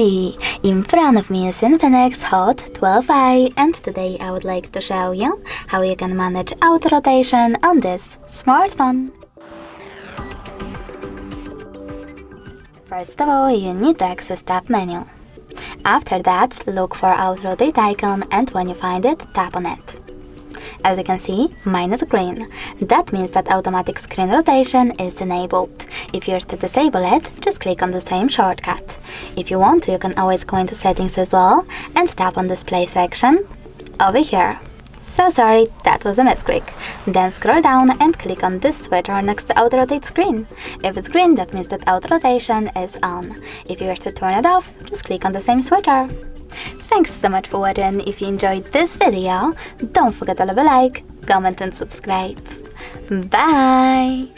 Hey! In front of me is INFINIX Hot 12i, and today I would like to show you how you can manage auto rotation on this smartphone. First of all, you need to access Tab menu. After that, look for Auto Rotate icon, and when you find it, tap on it. As you can see, mine is green. That means that automatic screen rotation is enabled. If you're to disable it, just click on the same shortcut. If you want to, you can always go into settings as well and tap on display section over here. So sorry, that was a misclick. Then scroll down and click on this switcher next to auto rotate screen. If it's green, that means that auto rotation is on. If you were to turn it off, just click on the same switcher. Thanks so much for watching. If you enjoyed this video, don't forget to leave a like, comment and subscribe. Bye!